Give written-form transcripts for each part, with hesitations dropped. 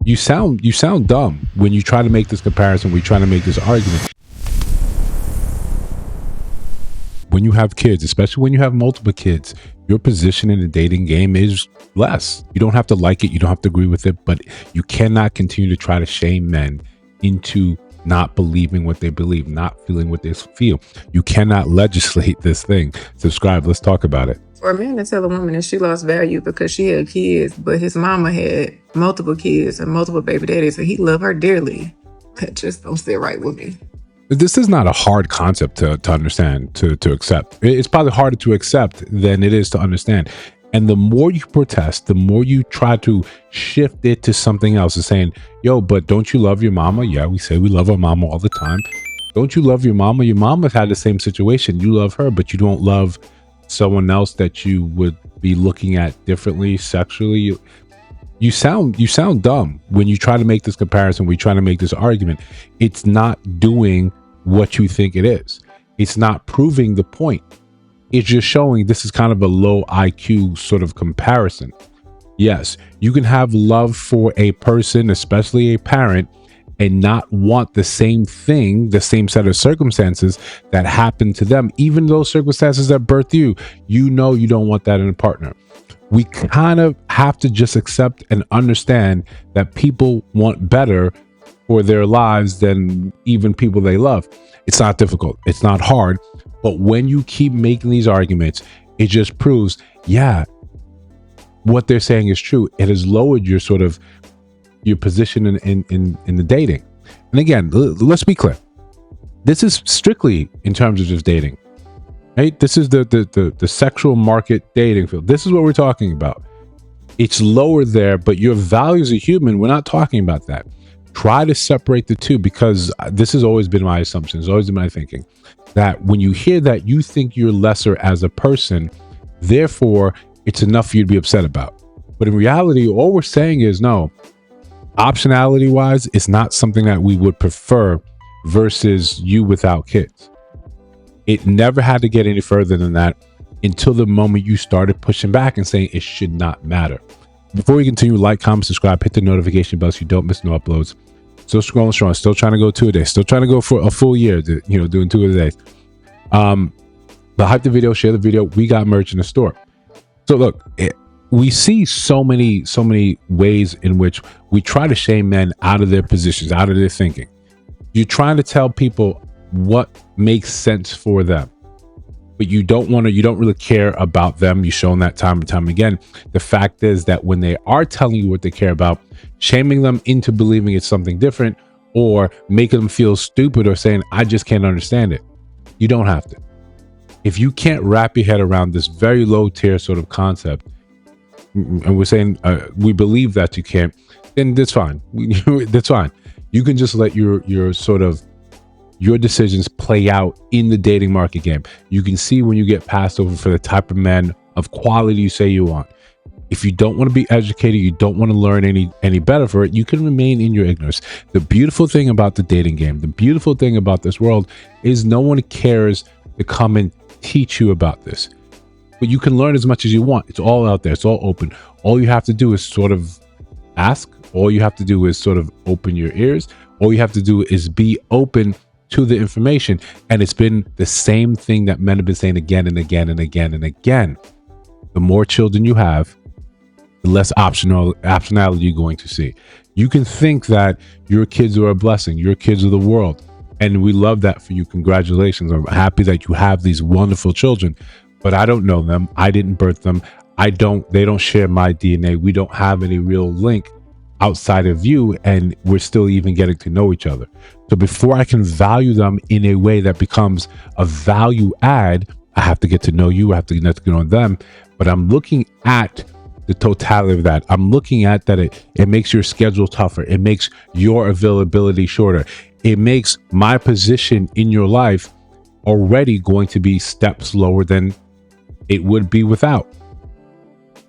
You sound dumb when you try to make this comparison, we try to make this argument. When you have kids, especially when you have multiple kids, your position in the dating game is less. You don't have to like it, you don't have to agree with it, but you cannot continue to try to shame men into not believing what they believe, not feeling what they feel. You cannot legislate this thing. Subscribe, let's talk about it. For a man to tell a woman that she lost value because she had kids, but his mama had multiple kids and multiple baby daddies, and he loved her dearly, that just don't sit right with me. This is not a hard concept to understand, to accept. It's probably harder to accept than it is to understand. And the more you protest, the more you try to shift it to something else, and saying, yo, but don't you love your mama? Yeah, we say we love our mama all the time. Don't you love your mama? Your mama's had the same situation. You love her, but you don't love someone else that you would be looking at differently sexually. You sound dumb when you try to make this comparison, we try to make this argument. It's not doing what you think it is. It's not proving the point. It's just showing this is kind of a low IQ sort of comparison. Yes, you can have love for a person, especially a parent, and not want the same thing, the same set of circumstances that happened to them. Even those circumstances that birthed you, you know you don't want that in a partner. We kind of have to just accept and understand that people want better for their lives than even people they love. It's not difficult. It's not hard. But when you keep making these arguments, it just proves, yeah, what they're saying is true. It has lowered your sort of your position in the dating. And again, let's be clear. This is strictly in terms of just dating. Right? This is the sexual market dating field. This is what we're talking about. It's lower there, but your value as a human, we're not talking about that. Try to separate the two, because this has always been my assumption. It's always been my thinking that when you hear that, you think you're lesser as a person, therefore it's enough for you to be upset about. But in reality, all we're saying is, no, optionality wise, it's not something that we would prefer versus you without kids. It never had to get any further than that until the moment you started pushing back and saying it should not matter. Before we continue, like, comment, subscribe, hit the notification bell so you don't miss no uploads. Still scrolling strong, still trying to go 2 a day, still trying to go for a full year, doing 2 a day. But hype the video, share the video. We got merch in the store. So look, we see so many ways in which we try to shame men out of their positions, out of their thinking. You're trying to tell people what makes sense for them, but you don't really care about them. You've shown that time and time again. The fact is that when they are telling you what they care about, shaming them into believing it's something different, or making them feel stupid, or saying, I just can't understand it. You don't have to. If you can't wrap your head around this very low tier sort of concept, and we're saying we believe that you can't, then that's fine. That's fine. You can just let your decisions play out in the dating market game. You can see when you get passed over for the type of men of quality you say you want. If you don't want to be educated, you don't want to learn any better for it, you can remain in your ignorance. The beautiful thing about the dating game, the beautiful thing about this world, is no one cares to come and teach you about this. But you can learn as much as you want. It's all out there. It's all open. All you have to do is sort of ask. All you have to do is sort of open your ears. All you have to do is be open to the information. And it's been the same thing that men have been saying again and again and again and again. The more children you have, the less optionality you're going to see. You can think that your kids are a blessing, your kids are the world, and we love that for you. Congratulations. I'm happy that you have these wonderful children, but I don't know them. I didn't birth them. They don't share my DNA. We don't have any real link outside of you, and we're still even getting to know each other. So before I can value them in a way that becomes a value add, I have to get to know you. I have to get to know them. But I'm looking at the totality of that. I'm looking at that it makes your schedule tougher. It makes your availability shorter. It makes my position in your life already going to be steps lower than it would be without.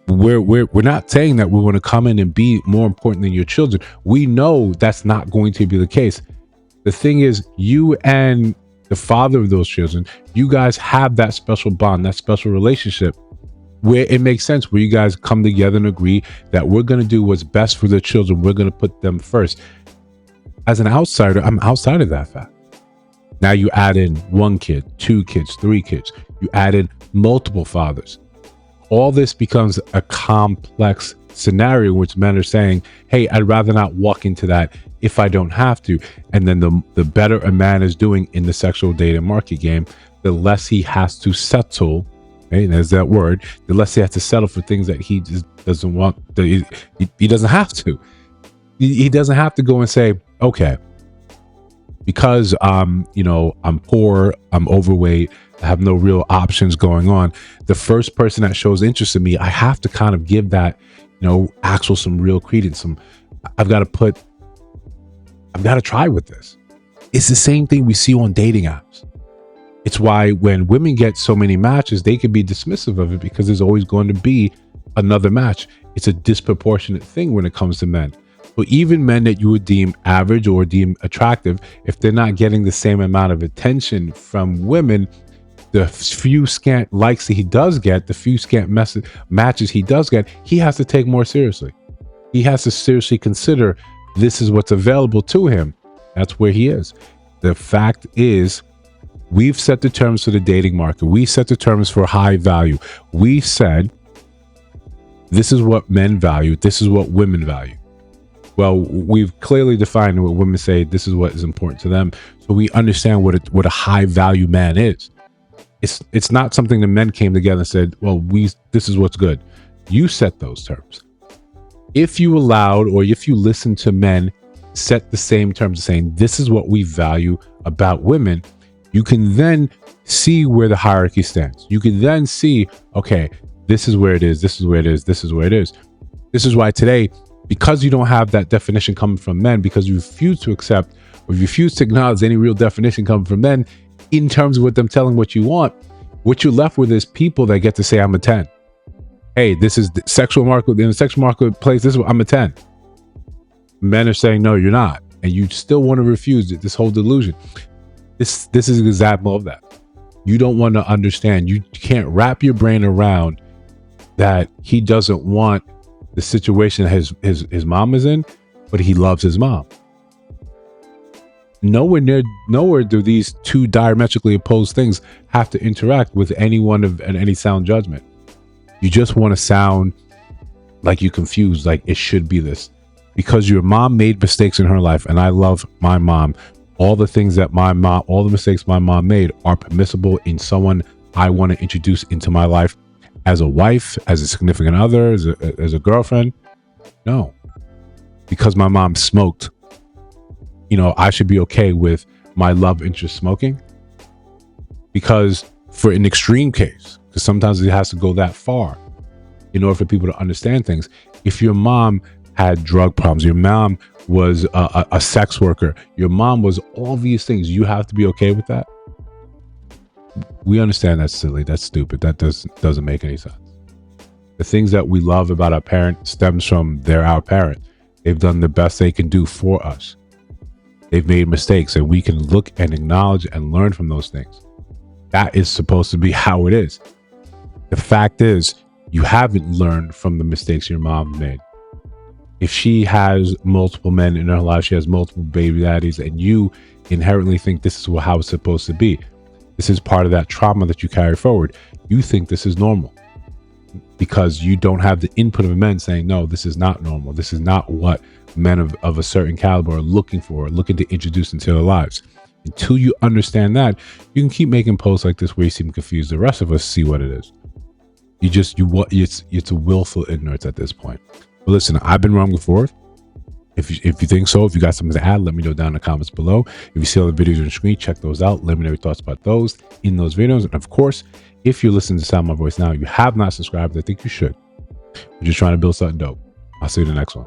We're not saying that we're going to come in and be more important than your children. We know that's not going to be the case. The thing is, you and the father of those children, you guys have that special bond, that special relationship. where it makes sense, where you guys come together and agree that we're going to do what's best for the children. We're going to put them first. As an outsider, I'm outside of that fact. Now you add in 1 kid, 2 kids, 3 kids. You add in multiple fathers. All this becomes a complex scenario in which men are saying, hey, I'd rather not walk into that if I don't have to. And then the better a man is doing in the sexual dating market game, the less he has to settle. Okay, there's that word. The less he has to settle for things that he just doesn't want. He doesn't have to. He doesn't have to go and say, okay, because I'm poor, I'm overweight, I have no real options going on. The first person that shows interest in me, I have to kind of give that, actual some real credence. I've got to try with this. It's the same thing we see on dating apps. It's why when women get so many matches, they can be dismissive of it because there's always going to be another match. It's a disproportionate thing when it comes to men. But even men that you would deem average or deem attractive, if they're not getting the same amount of attention from women, the few scant likes that he does get, the few scant matches he does get, he has to take more seriously. He has to seriously consider this is what's available to him. That's where he is. The fact is, we've set the terms for the dating market. We set the terms for high value. We said, this is what men value. This is what women value. Well, we've clearly defined what women say. This is what is important to them. So we understand what a high value man is. It's not something the men came together and said, well, this is what's good. You set those terms. If you allowed, or if you listen to men set the same terms, saying this is what we value about women, you can then see where the hierarchy stands. You can then see, okay, this is where it is. This is where it is. This is where it is. This is why today, because you don't have that definition coming from men, because you refuse to accept or you refuse to acknowledge any real definition coming from men in terms of what them telling what you want, what you're left with is people that get to say, I'm a 10. Hey, this is the sexual market. In the sexual marketplace, this is what I'm a 10. Men are saying, no, you're not. And you still want to refuse it, this whole delusion. This is an example of that. You don't want to understand. You can't wrap your brain around that he doesn't want the situation his mom is in, but he loves his mom. Nowhere do these two diametrically opposed things have to interact with anyone of any sound judgment. You just want to sound like you're confused, like it should be this. Because your mom made mistakes in her life, and I love my mom. All the mistakes my mom made are permissible in someone I want to introduce into my life as a wife, as a significant other, as a girlfriend. No. Because my mom smoked, I should be okay with my love interest smoking. Because for an extreme case, because sometimes it has to go that far in order for people to understand things. If your mom had drug problems, your mom was a sex worker, your mom was all these things, you have to be okay with that. We understand that's silly, that's stupid, that doesn't make any sense. The things that we love about our parent stems from they're our parent. They've done the best they can do for us. They've made mistakes, and we can look and acknowledge and learn from those things. That is supposed to be how it is. The fact is, you haven't learned from the mistakes your mom made. If she has multiple men in her life, she has multiple baby daddies, and you inherently think this is how it's supposed to be. This is part of that trauma that you carry forward. You think this is normal because you don't have the input of men saying, no, this is not normal. This is not what men of a certain caliber are looking for, looking to introduce into their lives. Until you understand that, you can keep making posts like this where you seem confused. The rest of us see what it is. It's a willful ignorance at this point. But listen, I've been wrong before. If you think so, if you got something to add, let me know down in the comments below. If you see other videos on the screen, check those out. Let me know your thoughts about those in those videos. And of course, if you're listening to the sound of my voice now, you have not subscribed, I think you should. We're just trying to build something dope. I'll see you in the next one.